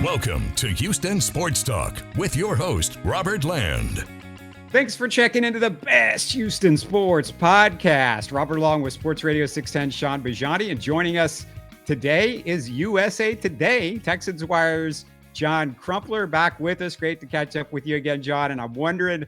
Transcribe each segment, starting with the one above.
Welcome to Houston Sports Talk with your host, Robert Land. Thanks for checking into the best Houston sports podcast. Robert along with Sports Radio 610 Shaun Bijani, and joining us today is USA Today Texans Wire's John Crumpler back with us. Great to catch up with you again, John. And I'm wondering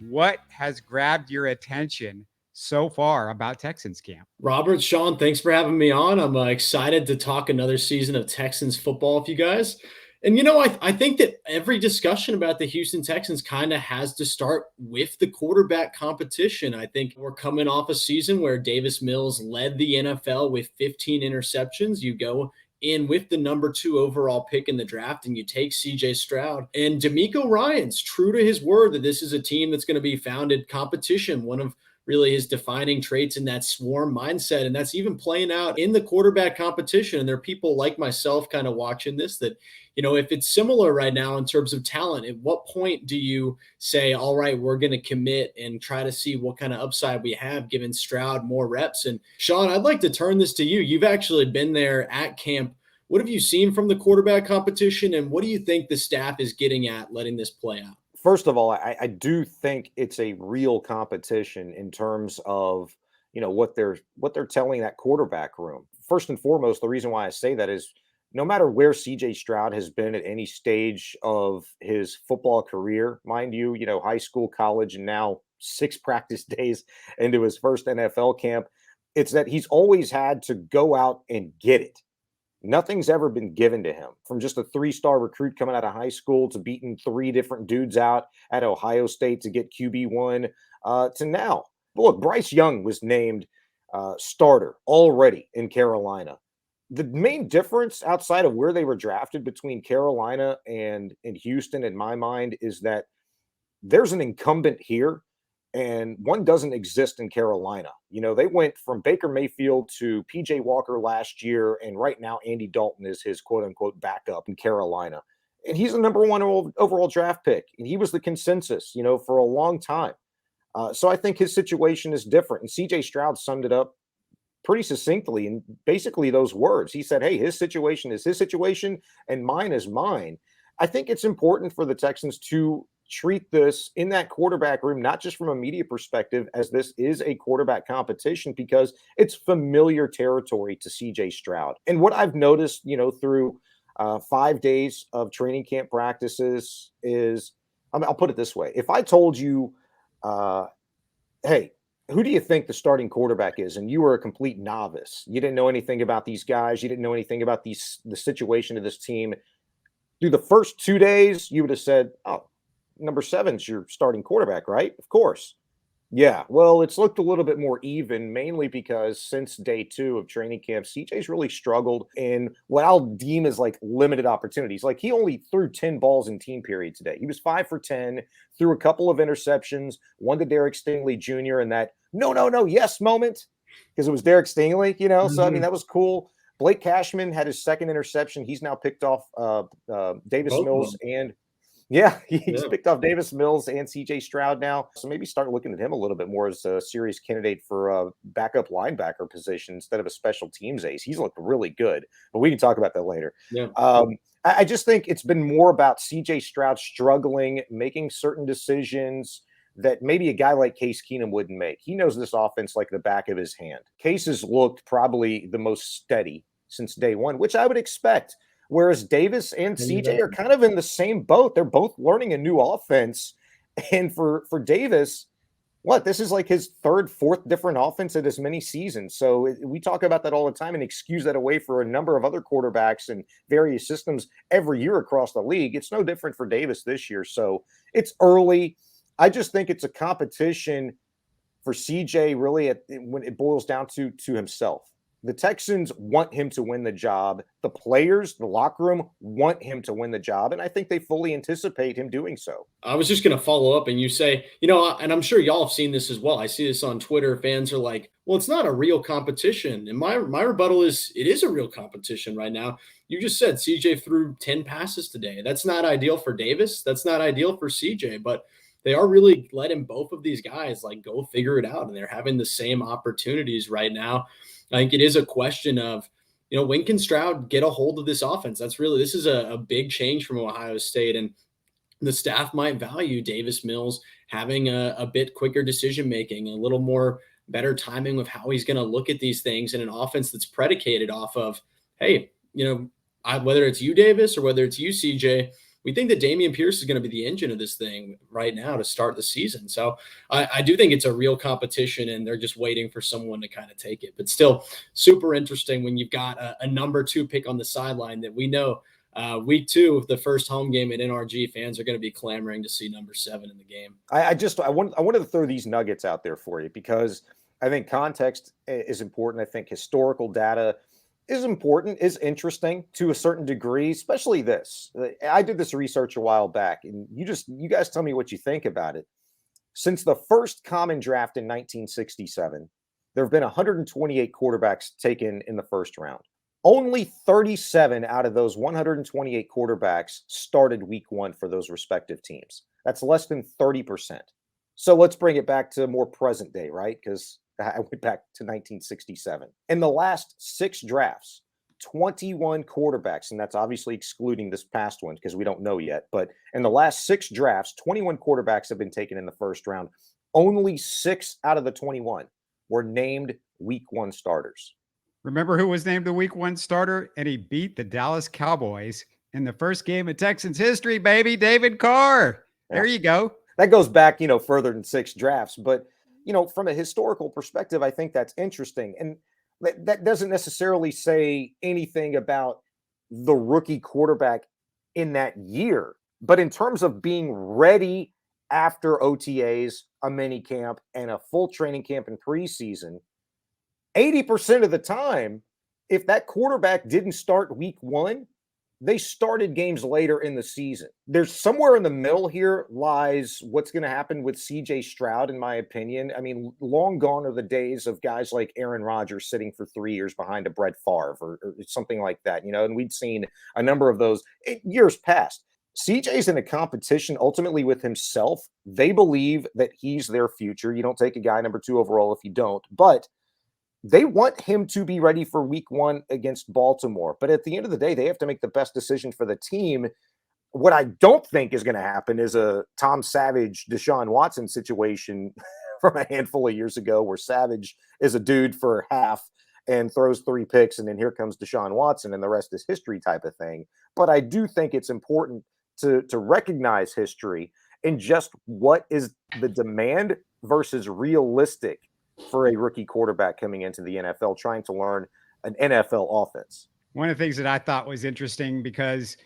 what has grabbed your attention so far about Texans Camp. Robert, Shaun, thanks for having me on. I'm excited to talk another season of Texans football with you guys. And, I think that every discussion about the Houston Texans kind of has to start with the quarterback competition. I think we're coming off a season where Davis Mills led the NFL with 15 interceptions. You go in with the number 2 overall pick in the draft and you take CJ Stroud. And DeMeco Ryans, true to his word that this is a team that's going to be founded competition, one of really his defining traits in that swarm mindset. And that's even playing out in the quarterback competition. And there are people like myself kind of watching this that, if it's similar right now in terms of talent, at what point do you say, all right, we're going to commit and try to see what kind of upside we have given Stroud more reps? And Shaun, I'd like to turn this to you. You've actually been there at camp. What have you seen from the quarterback competition? And what do you think the staff is getting at letting this play out? First of all, I do think it's a real competition in terms of, what they're telling that quarterback room. First and foremost, the reason why I say that is no matter where CJ Stroud has been at any stage of his football career, mind you, high school, college, and now 6 practice days into his first NFL camp, it's that he's always had to go out and get it. Nothing's ever been given to him, from just a 3-star recruit coming out of high school to beating 3 different dudes out at Ohio State to get QB1 to now. But look, Bryce Young was named starter already in Carolina. The main difference outside of where they were drafted between Carolina and Houston, in my mind, is that there's an incumbent here and one doesn't exist in Carolina. They went from Baker Mayfield to PJ Walker last year, and right now Andy Dalton is his quote-unquote backup in Carolina. And he's the number 1 overall draft pick, and he was the consensus, for a long time. So I think his situation is different. And CJ Stroud summed it up pretty succinctly in basically those words. He said, hey, his situation is his situation, and mine is mine. I think it's important for the Texans to treat this in that quarterback room, not just from a media perspective, as this is a quarterback competition, because it's familiar territory to CJ Stroud. And what I've noticed, through 5 days of training camp practices is, I'll put it this way. If I told you, hey, who do you think the starting quarterback is? And you were a complete novice. You didn't know anything about these guys. You didn't know anything about the situation of this team. Through the first 2 days, you would have said, oh, number 7's your starting quarterback, right? Of course. Yeah, well, it's looked a little bit more even, mainly because since day 2 of training camp, CJ's really struggled in what I'll deem as like limited opportunities. Like he only threw 10 balls in team period today. He was 5 for 10, threw a couple of interceptions, one to Derek Stingley Jr. in that no, yes moment, because it was Derek Stingley, So, I mean, that was cool. Blake Cashman had his 2nd interception. He's now picked off Davis Mills and he's picked off Davis Mills and CJ Stroud now. So maybe start looking at him a little bit more as a serious candidate for a backup linebacker position instead of a special teams ace. He's looked really good, but we can talk about that later. Yeah. I just think it's been more about CJ Stroud struggling, making certain decisions that maybe a guy like Case Keenum wouldn't make. He knows this offense like the back of his hand. Case has looked probably the most steady since day 1, which I would expect. Whereas Davis and CJ are kind of in the same boat. They're both learning a new offense. And for Davis, this is like his 3rd, 4th different offense in as many seasons. So we talk about that all the time and excuse that away for a number of other quarterbacks and various systems every year across the league. It's no different for Davis this year. So it's early. I just think it's a competition for CJ really when it boils down to himself. The Texans want him to win the job. The players, the locker room want him to win the job. And I think they fully anticipate him doing so. I was just going to follow up and you say, and I'm sure y'all have seen this as well. I see this on Twitter. Fans are like, well, it's not a real competition. And my rebuttal is it is a real competition right now. You just said CJ threw 10 passes today. That's not ideal for Davis. That's not ideal for CJ, but they are really letting both of these guys go figure it out. And they're having the same opportunities right now. I think it is a question of, when can Stroud get a hold of this offense? This is a big change from Ohio State, and the staff might value Davis Mills having a bit quicker decision-making, a little more better timing with how he's going to look at these things in an offense that's predicated off of, hey, whether it's you, Davis, or whether it's you, CJ, we think that Dameon Pierce is going to be the engine of this thing right now to start the season. So I do think it's a real competition, and they're just waiting for someone to kind of take it. But still super interesting when you've got a number 2 pick on the sideline that we know week 2, the first home game at NRG, fans are going to be clamoring to see number 7 in the game. I wanted to throw these nuggets out there for you because I think context is important. I think historical data is important, is interesting to a certain degree, especially this. I did this research a while back, and you guys tell me what you think about it. Since the first common draft in 1967, there have been 128 quarterbacks taken in the first round. Only 37 out of those 128 quarterbacks started week 1 for those respective teams. That's less than 30%. So let's bring it back to more present day, right? Because I went back to 1967. In the last 6 drafts, 21 quarterbacks, and that's obviously excluding this past one because we don't know yet, but in the last 6 drafts, 21 quarterbacks have been taken in the first round. Only 6 out of the 21 were named week 1 starters. Remember who was named the week 1 starter? And he beat the Dallas Cowboys in the first game of Texans history, baby, David Carr. There you go. That goes back, further than 6 drafts. But, from a historical perspective, I think that's interesting. And that doesn't necessarily say anything about the rookie quarterback in that year. But in terms of being ready after OTAs, a mini camp, and a full training camp in preseason, 80% of the time, if that quarterback didn't start week 1, they started games later in the season. There's somewhere in the middle here lies what's going to happen with CJ Stroud, in my opinion. I mean, long gone are the days of guys like Aaron Rodgers sitting for 3 years behind a Brett Favre or something like that, and we'd seen a number of those in years past. CJ's in a competition ultimately with himself. They believe that he's their future. You don't take a guy number 2 overall if you don't, but they want him to be ready for week 1 against Baltimore. But at the end of the day, they have to make the best decision for the team. What I don't think is going to happen is a Tom Savage, Deshaun Watson situation from a handful of years ago where Savage is a dude for half and throws 3 picks, and then here comes Deshaun Watson and the rest is history type of thing. But I do think it's important to recognize history and just what is the demand versus realistic for a rookie quarterback coming into the NFL, trying to learn an NFL offense. One of the things that I thought was interesting because,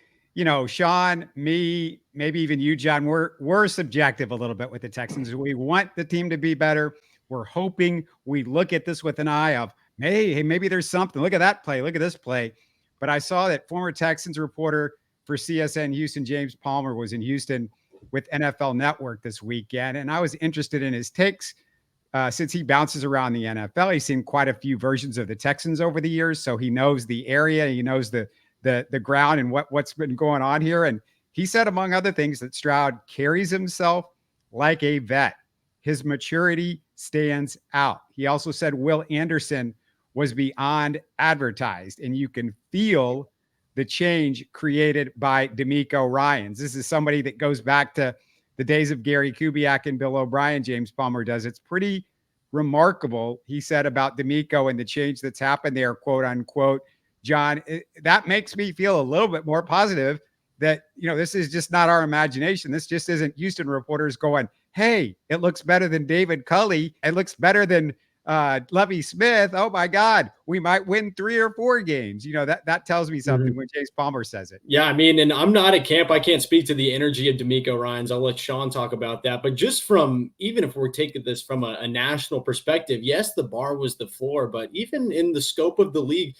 Sean, me, maybe even you, John, we're subjective a little bit with the Texans. We want the team to be better. We're hoping we look at this with an eye of, hey, maybe there's something. Look at that play. Look at this play. But I saw that former Texans reporter for CSN Houston, James Palmer, was in Houston with NFL Network this weekend. And I was interested in his takes. Since he bounces around the NFL, he's seen quite a few versions of the Texans over the years. So he knows the area, he knows the ground and what's been going on here. And he said, among other things, that Stroud carries himself like a vet. His maturity stands out. He also said Will Anderson was beyond advertised, and you can feel the change created by DeMeco Ryans. This is somebody that goes back to the days of Gary Kubiak and Bill O'Brien. James Palmer does. It's pretty remarkable, he said, about DeMeco and the change that's happened there, quote unquote. John, that makes me feel a little bit more positive that, this is just not our imagination. This just isn't Houston reporters going, hey, it looks better than David Culley. It looks better than Lovie Smith. Oh my God, we might win 3 or 4 games. That tells me something when James Palmer says it. Yeah, I mean, and I'm not at camp. I can't speak to the energy of DeMeco Ryans. I'll let Sean talk about that. But just even if we're taking this from a national perspective, yes, the bar was the floor, but even in the scope of the league,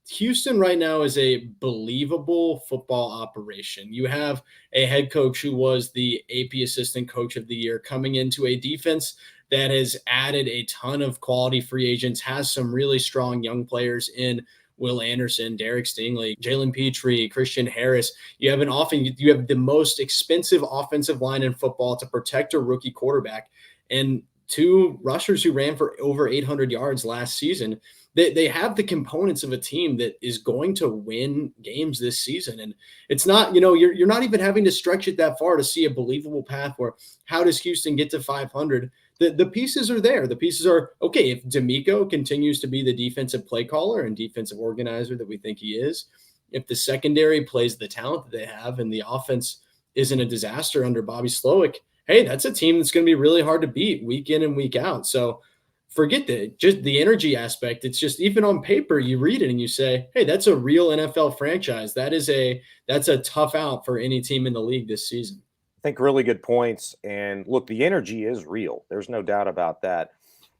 Houston right now is a believable football operation. You have a head coach who was the AP Assistant Coach of the Year coming into a defense that has added a ton of quality free agents, has some really strong young players in Will Anderson, Derek Stingley, Jalen Pitre, Christian Harris. You have the most expensive offensive line in football to protect a rookie quarterback. And two rushers who ran for over 800 yards last season. They have the components of a team that is going to win games this season. And it's not, you're not even having to stretch it that far to see a believable path where how does Houston get to 500? The pieces are there. The pieces are, okay, if D'Amico continues to be the defensive play caller and defensive organizer that we think he is, if the secondary plays the talent that they have and the offense isn't a disaster under Bobby Slowik, hey, that's a team that's going to be really hard to beat week in and week out. So forget just the energy aspect. It's just, even on paper, you read it and you say, hey, that's a real NFL franchise. That's a tough out for any team in the league this season. I think really good points. And look, the energy is real. There's no doubt about that.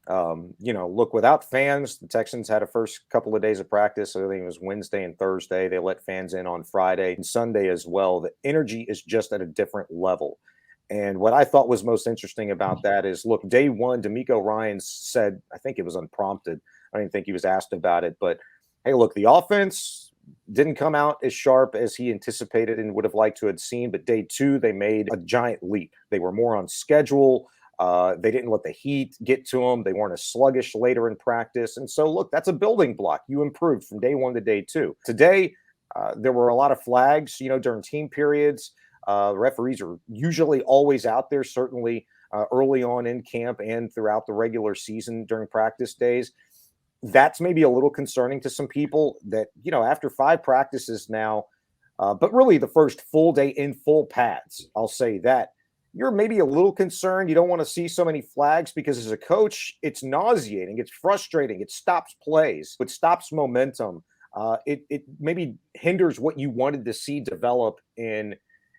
Look, without fans, the Texans had a first couple of days of practice. I think it was Wednesday and Thursday. They let fans in on Friday and Sunday as well. The energy is just at a different level. And what I thought was most interesting about that is, look, day one, D'Amico Ryans said, I think it was unprompted. I didn't think he was asked about it. But, hey, look, the offense didn't come out as sharp as he anticipated and would have liked to have seen. But day two, they made a giant leap. They were more on schedule. They didn't let the heat get to them. They weren't as sluggish later in practice. And so, look, that's a building block. You improved from day one to day two. Today, there were a lot of flags, during team periods. Referees are usually always out there, certainly early on in camp and throughout the regular season during practice days. That's maybe a little concerning to some people that, after 5 practices now, but really the first full day in full pads, I'll say that, you're maybe a little concerned. You don't want to see so many flags because as a coach, it's nauseating. It's frustrating. It stops plays. It stops momentum. It maybe hinders what you wanted to see develop in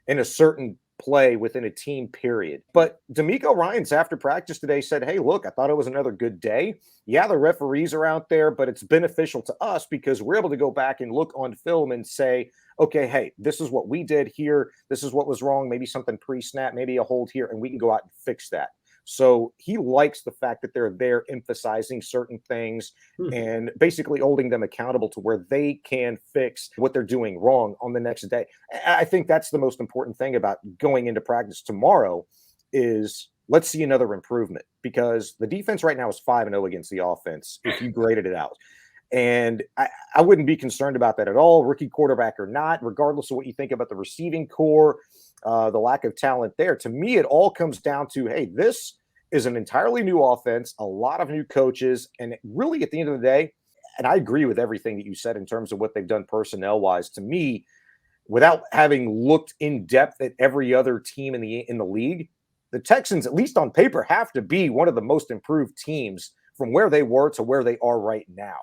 a certain play within a team period. But D'Amico Ryans after practice today said, hey, look, I thought it was another good day. Yeah, the referees are out there, but it's beneficial to us because we're able to go back and look on film and say, okay, hey, this is what we did here. This is what was wrong. Maybe something pre-snap, maybe a hold here, and we can go out and fix that. So he likes the fact that they're there emphasizing certain things and basically holding them accountable to where they can fix what they're doing wrong on the next day. I think that's the most important thing about going into practice tomorrow is let's see another improvement because the defense right now is 5-0 against the offense if you graded it out. And I wouldn't be concerned about that at all, rookie quarterback or not, regardless of what you think about the receiving core, the lack of talent there. To me, it all comes down to, hey, this is an entirely new offense, a lot of new coaches, and really at the end of the day, and I agree with everything that you said in terms of what they've done personnel-wise, to me, without having looked in depth at every other team in the league, the Texans, at least on paper, have to be one of the most improved teams from where they were to where they are right now.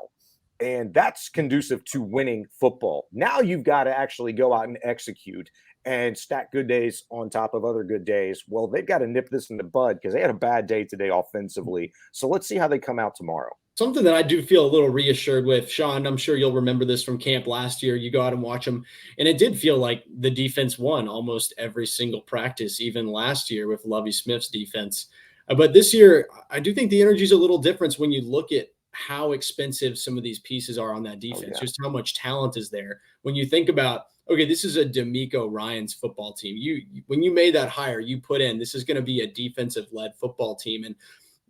And that's conducive to winning football. Now you've got to actually go out and execute and stack good days on top of other good days. Well, they've got to nip this in the bud because they had a bad day today offensively. So let's see how they come out tomorrow. Something that I do feel a little reassured with, Sean, I'm sure you'll remember this from camp last year. You go out and watch them, and it did feel like the defense won almost every single practice, even last year with Lovie Smith's defense. But this year, I do think the energy is a little different when you look at how expensive some of these pieces are on that defense, just how much talent is there. When you think about, okay, this is a D'Amico Ryans football team. When you made that hire, you put in, this is going to be a defensive-led football team. And,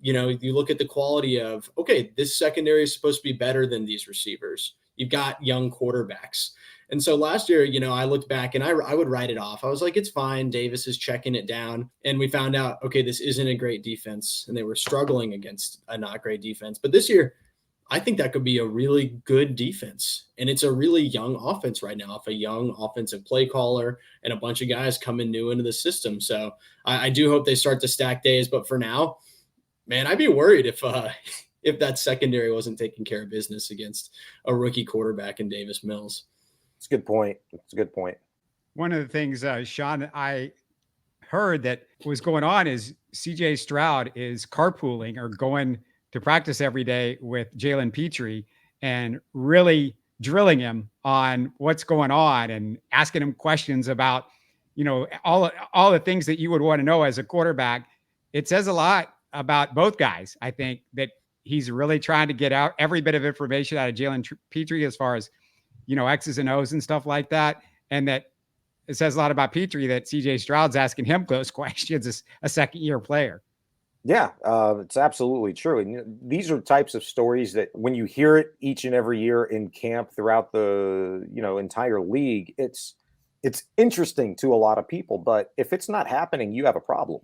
you look at the quality of, okay, this secondary is supposed to be better than these receivers. You've got young quarterbacks. And so last year, I looked back and I would write it off. I was like, it's fine. Davis is checking it down. And we found out, okay, this isn't a great defense. And they were struggling against a not great defense. But this year, I think that could be a really good defense. And it's a really young offense right now, if a young offensive play caller and a bunch of guys coming new into the system. So I do hope they start to stack days. But for now, man, I'd be worried if that secondary wasn't taking care of business against a rookie quarterback in Davis Mills. It's a good point. It's a good point. One of the things, Sean, I heard that was going on is CJ Stroud is carpooling or going to practice every day with Jalen Pitre and really drilling him on what's going on and asking him questions about, all the things that you would want to know as a quarterback. It says a lot about both guys. I think that he's really trying to get out every bit of information out of Jalen Pitre as far as, X's and O's and stuff like that. And that it says a lot about Pitre that CJ Stroud's asking him those questions as a second-year player. Yeah, it's absolutely true. And these are types of stories that when you hear it each and every year in camp throughout the, entire league, it's interesting to a lot of people. But if it's not happening, you have a problem.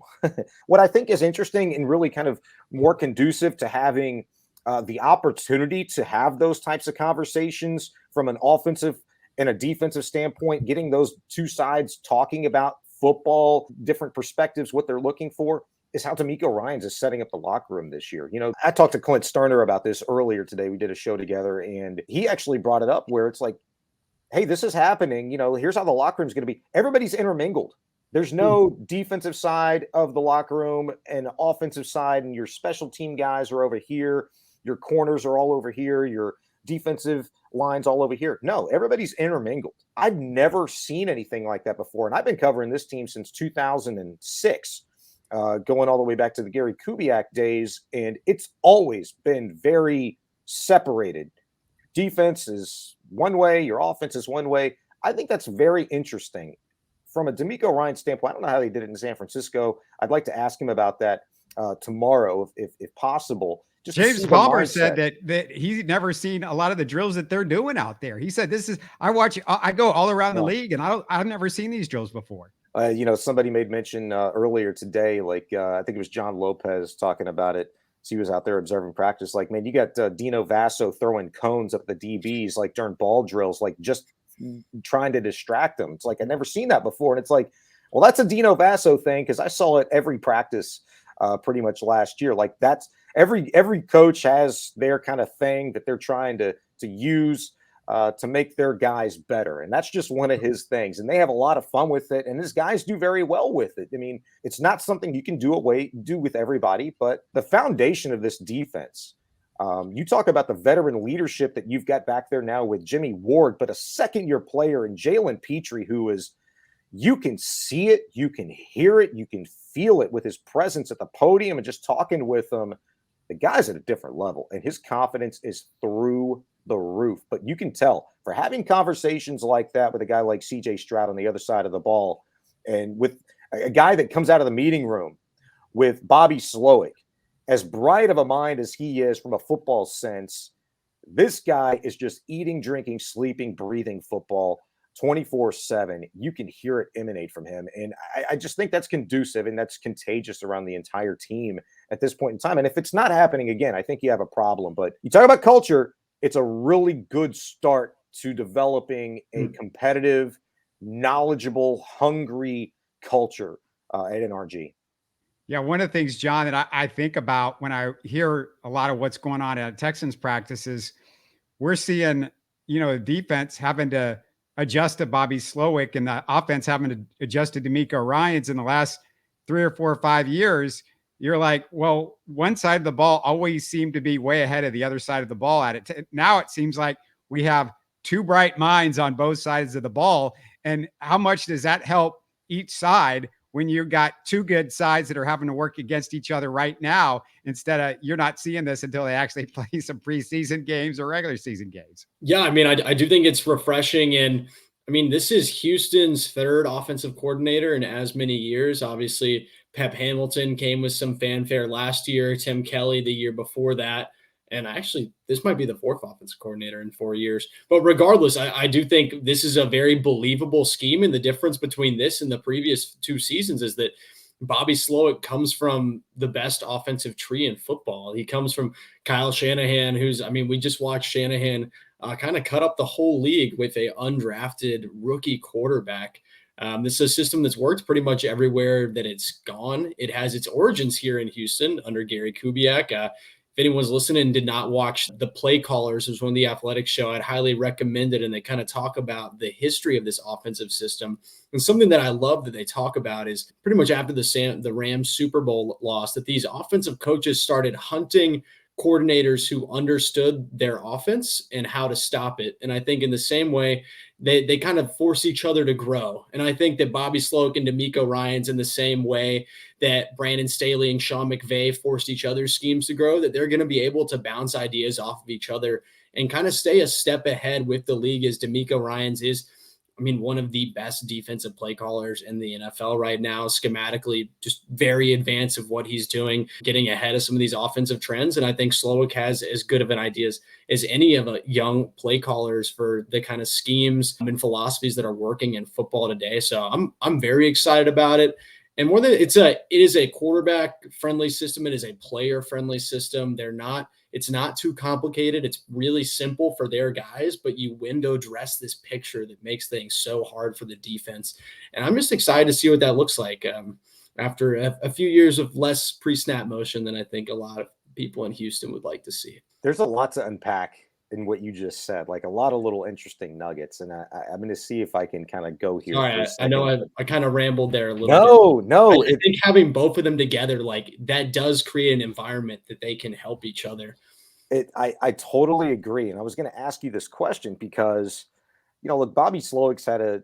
What I think is interesting and really kind of more conducive to having the opportunity to have those types of conversations from an offensive and a defensive standpoint, getting those two sides talking about football, different perspectives, what they're looking for, is how DeMeco Ryans is setting up the locker room this year. I talked to Clint Sterner about this earlier today. We did a show together, and he actually brought it up where it's like, hey, this is happening. Here's how the locker room is going to be. Everybody's intermingled. There's no defensive side of the locker room and offensive side, and your special team guys are over here. Your corners are all over here. Your defensive lines all over here. No, everybody's intermingled. I've never seen anything like that before, and I've been covering this team since 2006. Going all the way back to the Gary Kubiak days, and it's always been very separated. Defense is one way, your offense is one way. I think that's very interesting. From a DeMeco Ryans standpoint, I don't know how they did it in San Francisco. I'd like to ask him about that tomorrow, if possible. Just James Palmer said that he's never seen a lot of the drills that they're doing out there. He said, I go all around the league, and I've never seen these drills before. Somebody made mention earlier today, I think it was John Lopez talking about it. So he was out there observing practice. Like, man, you got Dino Vasso throwing cones up the DBs, like during ball drills, like just trying to distract them. It's like, I've never seen that before. And it's like, well, that's a Dino Vasso thing, because I saw it every practice pretty much last year. Like, that's every coach has their kind of thing that they're trying to use to make their guys better. And that's just one of his things. And they have a lot of fun with it. And his guys do very well with it. I mean, it's not something you can do with everybody, but the foundation of this defense, you talk about the veteran leadership that you've got back there now with Jimmy Ward, but a second-year player in Jalen Pitre, you can see it, you can hear it, you can feel it with his presence at the podium and just talking with him. The guy's at a different level, and his confidence is through the roof. But you can tell for having conversations like that with a guy like CJ Stroud on the other side of the ball, and with a guy that comes out of the meeting room with Bobby Slowik, as bright of a mind as he is from a football sense, this guy is just eating, drinking, sleeping, breathing football 24/7. You can hear it emanate from him. And I just think that's conducive and that's contagious around the entire team at this point in time. And if it's not happening again, I think you have a problem. But you talk about culture, it's a really good start to developing a competitive, knowledgeable, hungry culture at NRG. Yeah, one of the things, John, that I think about when I hear a lot of what's going on at Texans practices, we're seeing, the defense having to adjust to Bobby Slowik and the offense having to adjust to DeMeco Ryans in the last 3 or 4 or 5 years. You're like, well, one side of the ball always seemed to be way ahead of the other side of the ball at it. Now it seems like we have two bright minds on both sides of the ball. And how much does that help each side when you've got two good sides that are having to work against each other right now, instead of you're not seeing this until they actually play some preseason games or regular season games? Yeah, I mean, I do think it's refreshing. And I mean, this is Houston's third offensive coordinator in as many years. Obviously, Pep Hamilton came with some fanfare last year, Tim Kelly the year before that. And actually, this might be the fourth offensive coordinator in 4 years. But regardless, I do think this is a very believable scheme. And the difference between this and the previous 2 seasons is that Bobby Slowik comes from the best offensive tree in football. He comes from Kyle Shanahan, we just watched Shanahan kind of cut up the whole league with a undrafted rookie quarterback. This is a system that's worked pretty much everywhere that it's gone. It has its origins here in Houston under Gary Kubiak. If anyone's listening and did not watch The Play Callers, it was one of the Athletic show, I'd highly recommend it. And they kind of talk about the history of this offensive system. And something that I love that they talk about is pretty much after the Rams Super Bowl loss, that these offensive coaches started hunting coordinators who understood their offense and how to stop it. And I think in the same way, they kind of force each other to grow. And I think that Bobby Slowik and DeMeco Ryans, in the same way that Brandon Staley and Sean McVay forced each other's schemes to grow, that they're going to be able to bounce ideas off of each other and kind of stay a step ahead with the league, as DeMeco Ryans is one of the best defensive play callers in the NFL right now, schematically, just very advanced of what he's doing, getting ahead of some of these offensive trends. And I think Slowik has as good of an idea as any of the young play callers for the kind of schemes and philosophies that are working in football today. So I'm very excited about it. And more than it is a quarterback friendly system. It is a player friendly system. It's not too complicated. It's really simple for their guys, but you window dress this picture that makes things so hard for the defense. And I'm just excited to see what that looks like after a few years of less pre-snap motion than I think a lot of people in Houston would like to see. There's a lot to unpack in what you just said, like a lot of little interesting nuggets. And I'm going to see if I can kind of go here. All right, I know I kind of rambled there a little bit. No. I think having both of them together, like that does create an environment that they can help each other. I totally agree. And I was going to ask you this question because, look, Bobby Slowik's had an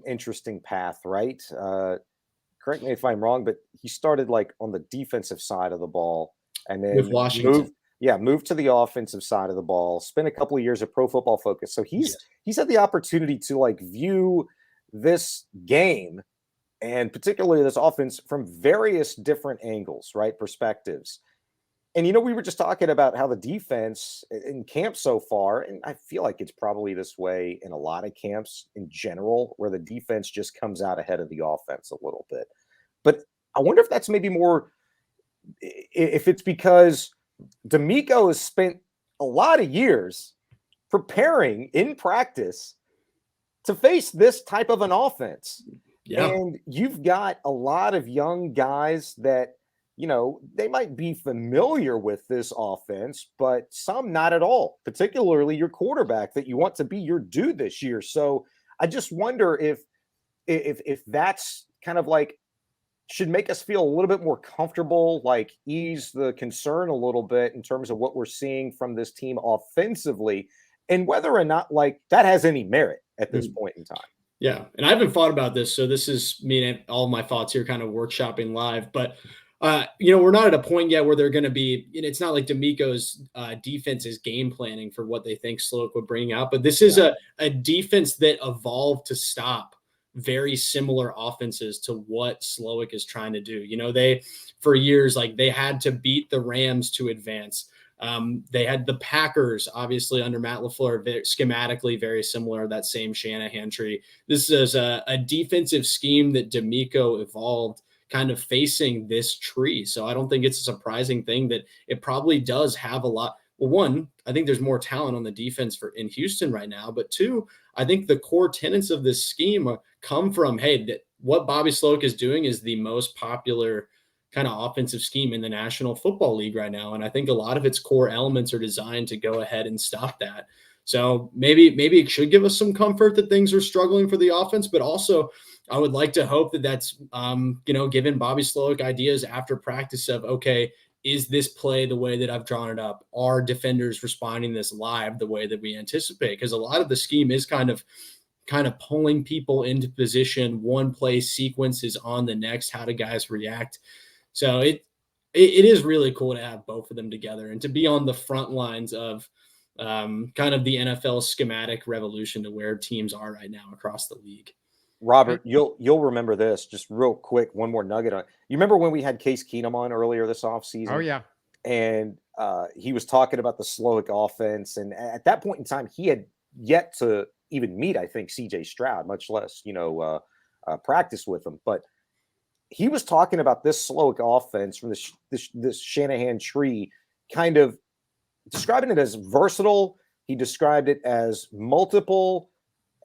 interesting path, right? Correct me if I'm wrong, but he started like on the defensive side of the ball and then with Washington. moved to the offensive side of the ball, spent a couple of years at Pro Football Focus. So he's had the opportunity to like view this game and particularly this offense from various different angles, right? Perspectives. And, we were just talking about how the defense in camp so far, and I feel like it's probably this way in a lot of camps in general, where the defense just comes out ahead of the offense a little bit. But I wonder if that's maybe more, if it's because DeMeco has spent a lot of years preparing in practice to face this type of an offense. Yeah. And you've got a lot of young guys that, they might be familiar with this offense, but some not at all, particularly your quarterback that you want to be your dude this year. So I just wonder if that's kind of like should make us feel a little bit more comfortable, like ease the concern a little bit in terms of what we're seeing from this team offensively and whether or not like that has any merit at this point in time. Yeah. And I haven't thought about this. So this is me and all my thoughts here kind of workshopping live, but we're not at a point yet where they're going to be, it's not like DeMeco's defense is game planning for what they think Slowik would bring out, but this is a defense that evolved to stop very similar offenses to what Slowik is trying to do. They, for years, like they had to beat the Rams to advance. They had the Packers, obviously under Matt LaFleur, schematically very similar, that same Shanahan tree. This is a defensive scheme that DeMeco evolved kind of facing this tree. So I don't think it's a surprising thing that it probably does have a lot. Well, one, I think there's more talent on the defense in Houston right now, but two, I think the core tenets of this scheme come from, what Bobby Slowik is doing is the most popular kind of offensive scheme in the National Football League right now. And I think a lot of its core elements are designed to go ahead and stop that. So maybe it should give us some comfort that things are struggling for the offense, but also I would like to hope that that's, given Bobby Slowik ideas after practice of, okay, is this play the way that I've drawn it up? Are defenders responding this live the way that we anticipate? Because a lot of the scheme is kind of pulling people into position. One play sequence is on the next. How do guys react? So it is really cool to have both of them together and to be on the front lines of kind of the NFL schematic revolution to where teams are right now across the league. Robert, you'll remember this just real quick. One more nugget on. You remember when we had Case Keenum on earlier this offseason? Oh yeah, and he was talking about the Slowik offense, and at that point in time, he had yet to even meet, I think, CJ Stroud, much less practice with him. But he was talking about this Slowik offense from this Shanahan tree, kind of describing it as versatile. He described it as multiple.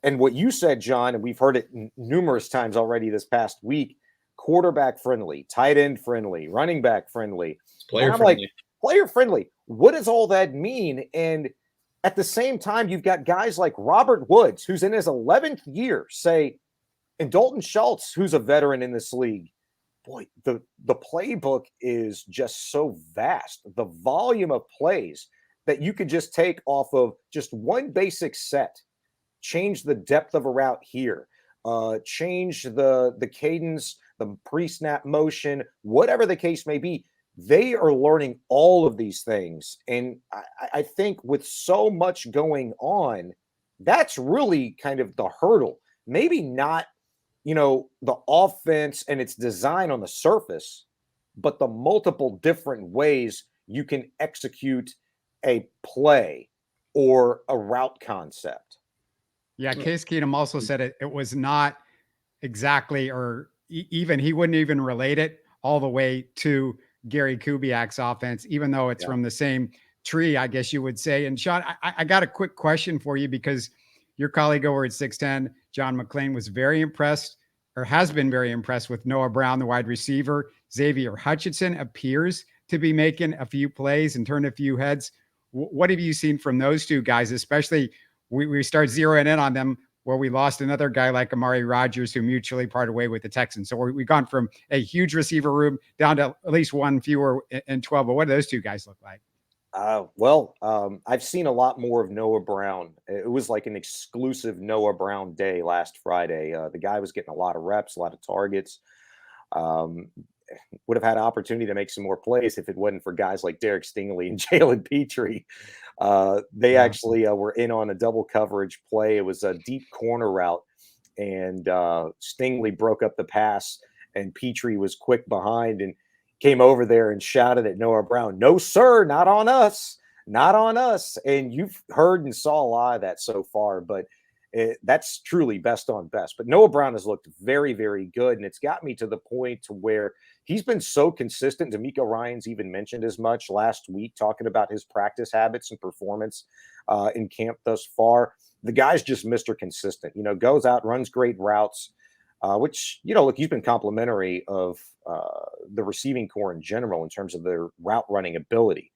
And what you said, John, and we've heard it numerous times already this past week, quarterback friendly, tight end friendly, running back friendly. Player friendly. Like, player friendly. What does all that mean? And at the same time, you've got guys like Robert Woods, who's in his 11th year, and Dalton Schultz, who's a veteran in this league. Boy, the playbook is just so vast. The volume of plays that you could just take off of just one basic set. Change the depth of a route here, change the cadence, the pre-snap motion, whatever the case may be. They are learning all of these things. And I think with so much going on, that's really kind of the hurdle maybe not, the offense and its design on the surface, but the multiple different ways you can execute a play or a route concept. Yeah, Case Keenum also said it was not exactly, or even he wouldn't even relate it all the way to Gary Kubiak's offense, even though it's from the same tree, I guess you would say. And Shaun, I got a quick question for you, because your colleague over at 610, John McClain, was very impressed, or has been very impressed, with Noah Brown, the wide receiver. Xavier Hutchinson appears to be making a few plays and turning a few heads. What have you seen from those two guys, especially we start zeroing in on them where we lost another guy like Amari Rodgers, who mutually parted way with the Texans. So we've gone from a huge receiver room down to at least one fewer in 12. But what do those two guys look like? I've seen a lot more of Noah Brown. It was like an exclusive Noah Brown day last Friday. The guy was getting a lot of reps, a lot of targets. Would have had an opportunity to make some more plays if it wasn't for guys like Derek Stingley and Jalen Pitre. They actually were in on a double coverage play. It was a deep corner route, and Stingley broke up the pass, and Pitre was quick behind and came over there and shouted at Noah Brown, "No, sir, not on us, not on us." And you've heard and saw a lot of that so far, but that's truly best on best. But Noah Brown has looked very, very good, and it's got me to the point to where he's been so consistent. D'Amico Ryans even mentioned as much last week, talking about his practice habits and performance in camp thus far. The guy's just Mr. Consistent, goes out, runs great routes, which, look, he's been complimentary of the receiving core in general in terms of their route running ability.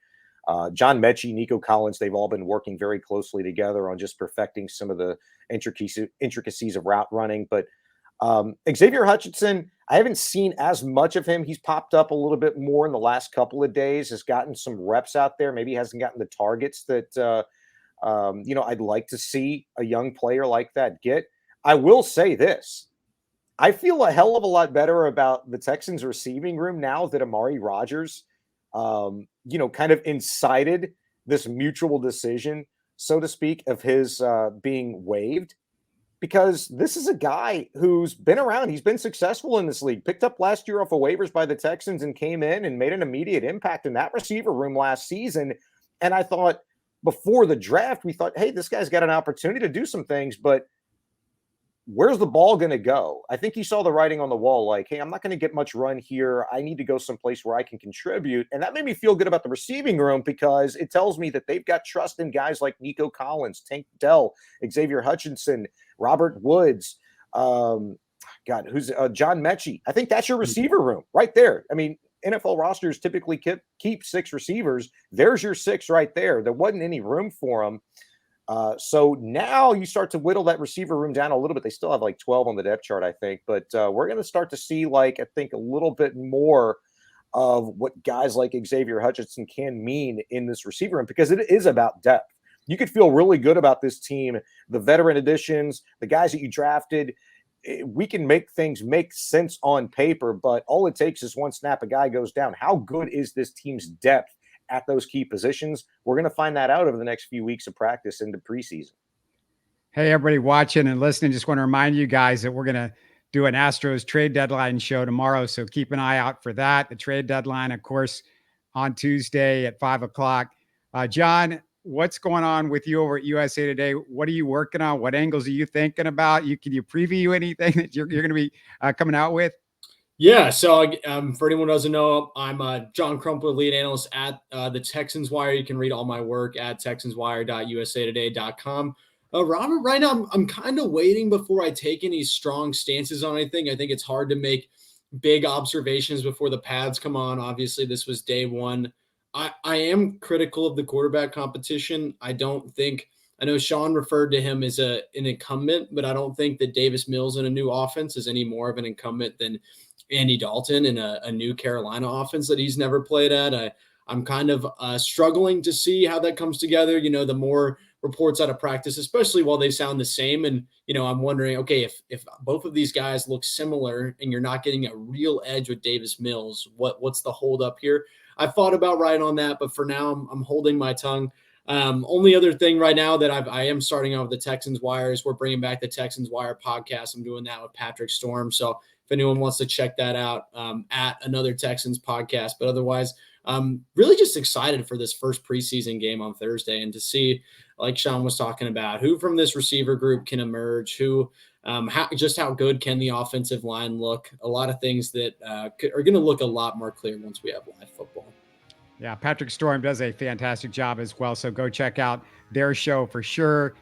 John Mechie, Nico Collins, they've all been working very closely together on just perfecting some of the intricacies of route running. But Xavier Hutchinson, I haven't seen as much of him. He's popped up a little bit more in the last couple of days, has gotten some reps out there. Maybe hasn't gotten the targets that, I'd like to see a young player like that get. I will say this. I feel a hell of a lot better about the Texans receiving room now that Amari Rodgers, kind of incited this mutual decision, so to speak, of his being waived, because this is a guy who's been around. He's been successful in this league, picked up last year off of waivers by the Texans and came in and made an immediate impact in that receiver room last season. And I thought before the draft, we thought, hey, this guy's got an opportunity to do some things, but where's the ball going to go? I think he saw the writing on the wall, like, hey, I'm not going to get much run here. I need to go someplace where I can contribute. And that made me feel good about the receiving room, because it tells me that they've got trust in guys like Nico Collins, Tank Dell, Xavier Hutchinson, Robert Woods, John Mechie. I think that's your receiver room right there. I mean, NFL rosters typically keep 6 receivers. There's your 6 right there. There wasn't any room for them. So now you start to whittle that receiver room down a little bit. They still have like 12 on the depth chart, I think, but we're going to start to see, I think, a little bit more of what guys like Xavier Hutchinson can mean in this receiver room, because it is about depth. You could feel really good about this team, the veteran additions, the guys that you drafted. We can make things make sense on paper, but all it takes is one snap, a guy goes down. How good is this team's depth at those key positions? We're going to find that out over the next few weeks of practice into preseason. Hey, everybody watching and listening, just want to remind you guys that we're going to do an Astros trade deadline show tomorrow. So keep an eye out for that. The trade deadline, of course, on Tuesday at 5:00. John, what's going on with you over at USA Today? What are you working on? What angles are you thinking about? Can you preview anything that you're going to be coming out with? Yeah, so for anyone who doesn't know, I'm John Crumpler, lead analyst at the Texans Wire. You can read all my work at texanswire.usatoday.com. Robert, right now I'm kind of waiting before I take any strong stances on anything. I think it's hard to make big observations before the pads come on. Obviously, this was day one. I am critical of the quarterback competition. I know Shaun referred to him as an incumbent, but I don't think that Davis Mills in a new offense is any more of an incumbent than Andy Dalton in a new Carolina offense that he's never played at. I'm kind of struggling to see how that comes together. The more reports out of practice, especially while they sound the same. And, I'm wondering, okay, if both of these guys look similar and you're not getting a real edge with Davis Mills, what's the hold up here? I thought about writing on that, but for now I'm holding my tongue. Only other thing right now that I am starting out with the Texans Wire is we're bringing back the Texans Wire podcast. I'm doing that with Patrick Storm. So if anyone wants to check that out, at Another Texans podcast. But otherwise, really just excited for this first preseason game on Thursday and to see, like Shaun was talking about, who from this receiver group can emerge, how good can the offensive line look? A lot of things that are going to look a lot more clear once we have live football. Yeah, Patrick Storm does a fantastic job as well. So go check out their show for sure.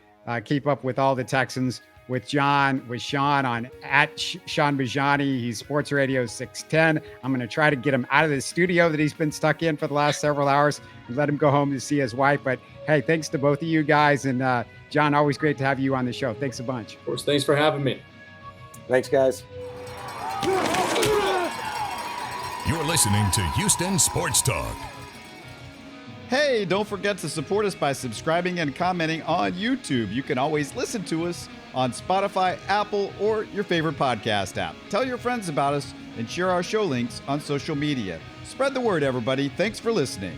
Keep up with all the Texans with Shaun on @Shaun Bijani. He's Sports Radio 610. I'm going to try to get him out of the studio that he's been stuck in for the last several hours and let him go home to see his wife. But hey, thanks to both of you guys. And John, always great to have you on the show. Thanks a bunch. Of course. Thanks for having me. Thanks, guys. You're listening to Houston Sports Talk. Hey, don't forget to support us by subscribing and commenting on YouTube. You can always listen to us on Spotify, Apple, or your favorite podcast app. Tell your friends about us and share our show links on social media. Spread the word, everybody. Thanks for listening.